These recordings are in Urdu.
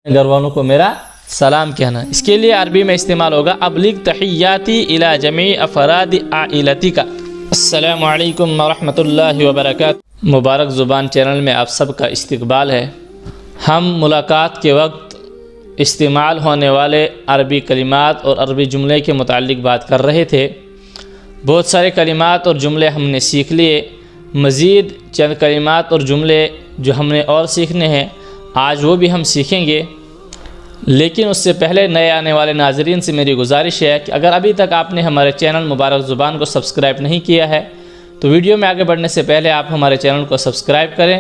گھر والوں کو میرا سلام کہنا. اس کے لیے عربی میں استعمال ہوگا ابلغ تحیاتی الی جمیع افراد عائلتک. السلام علیکم ورحمۃ اللہ وبرکاتہ. مبارک زبان چینل میں آپ سب کا استقبال ہے. ہم ملاقات کے وقت استعمال ہونے والے عربی کلمات اور عربی جملے کے متعلق بات کر رہے تھے. بہت سارے کلمات اور جملے ہم نے سیکھ لیے. مزید چند کلمات اور جملے جو ہم نے اور سیکھنے ہیں آج وہ بھی ہم سیکھیں گے. لیکن اس سے پہلے نئے آنے والے ناظرین سے میری گزارش ہے کہ اگر ابھی تک آپ نے ہمارے چینل مبارک زبان کو سبسکرائب نہیں کیا ہے تو ویڈیو میں آگے بڑھنے سے پہلے آپ ہمارے چینل کو سبسکرائب کریں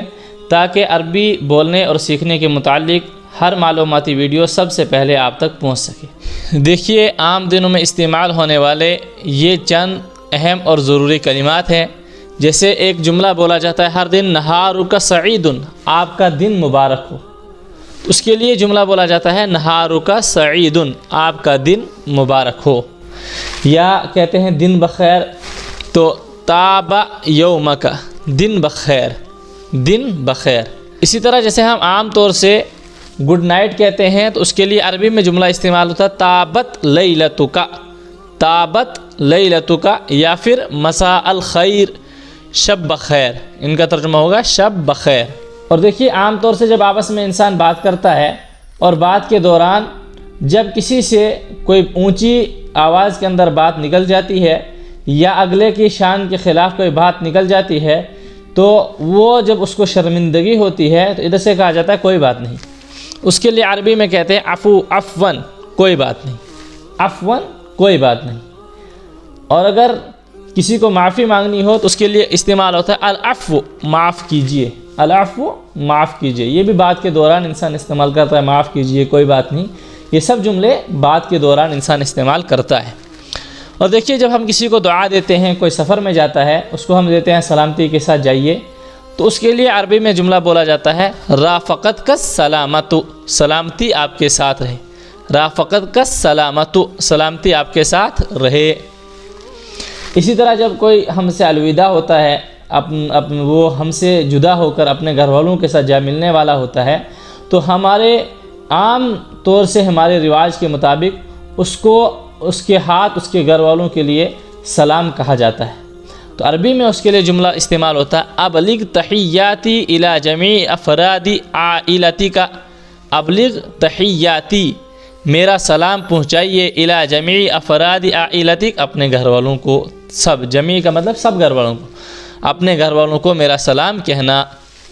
تاکہ عربی بولنے اور سیکھنے کے متعلق ہر معلوماتی ویڈیو سب سے پہلے آپ تک پہنچ سکے. دیکھیے عام دنوں میں استعمال ہونے والے یہ چند اہم اور ضروری کلمات ہیں. جیسے ایک جملہ بولا جاتا ہے ہر دن نہارک سعید، آپ کا دن مبارک ہو. اس کے لیے جملہ بولا جاتا ہے نہارک سعید، آپ کا دن مبارک ہو. یا کہتے ہیں دن بخیر تو طاب یومک، دن بخیر، دن بخیر. اسی طرح جیسے ہم عام طور سے گڈ نائٹ کہتے ہیں تو اس کے لیے عربی میں جملہ استعمال ہوتا ہے طابت لیلتک، طابت لیلتک، یا پھر مساء الخیر، شب بخیر. ان کا ترجمہ ہوگا شب بخیر. اور دیکھیے عام طور سے جب آپس میں انسان بات کرتا ہے اور بات کے دوران جب کسی سے کوئی اونچی آواز کے اندر بات نکل جاتی ہے یا اگلے کی شان کے خلاف کوئی بات نکل جاتی ہے تو وہ جب اس کو شرمندگی ہوتی ہے تو ادھر سے کہا جاتا ہے کوئی بات نہیں. اس کے لیے عربی میں کہتے ہیں عفو، عفون، کوئی بات نہیں، عفون، کوئی بات نہیں. اور اگر کسی کو معافی مانگنی ہو تو اس کے لیے استعمال ہوتا ہے العفو، معاف کیجئے، العفو، معاف کیجئے. یہ بھی بات کے دوران انسان استعمال کرتا ہے، معاف کیجئے، کوئی بات نہیں. یہ سب جملے بات کے دوران انسان استعمال کرتا ہے. اور دیکھیے جب ہم کسی کو دعا دیتے ہیں، کوئی سفر میں جاتا ہے اس کو ہم دیتے ہیں سلامتی کے ساتھ جائیے، تو اس کے لیے عربی میں جملہ بولا جاتا ہے رافقت کا سلامت، سلامتی آپ کے ساتھ رہے. رافقت کا سلامت، سلامتی آپ کے ساتھ رہے. اسی طرح جب کوئی ہم سے الوداع ہوتا ہے، وہ ہم سے جدا ہو کر اپنے گھر والوں کے ساتھ جا ملنے والا ہوتا ہے تو ہمارے عام طور سے ہمارے رواج کے مطابق اس کو اس کے ہاتھ اس کے گھر والوں کے لیے سلام کہا جاتا ہے. تو عربی میں اس کے لیے جملہ استعمال ہوتا ہے ابلغ تحیاتی الی جمیع افراد عائلتک. ابلغ تحیاتی، میرا سلام پہنچائیے الی جمیع افراد عائلتک، اپنے گھر والوں کو. سب، جمیع کا مطلب سب گھر والوں کو، اپنے گھر والوں کو میرا سلام کہنا.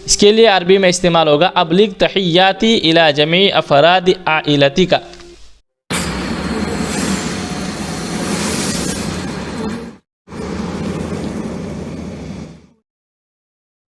اس کے لیے عربی میں استعمال ہوگا ابلغ تحیاتی الی جمیع افراد عائلتک.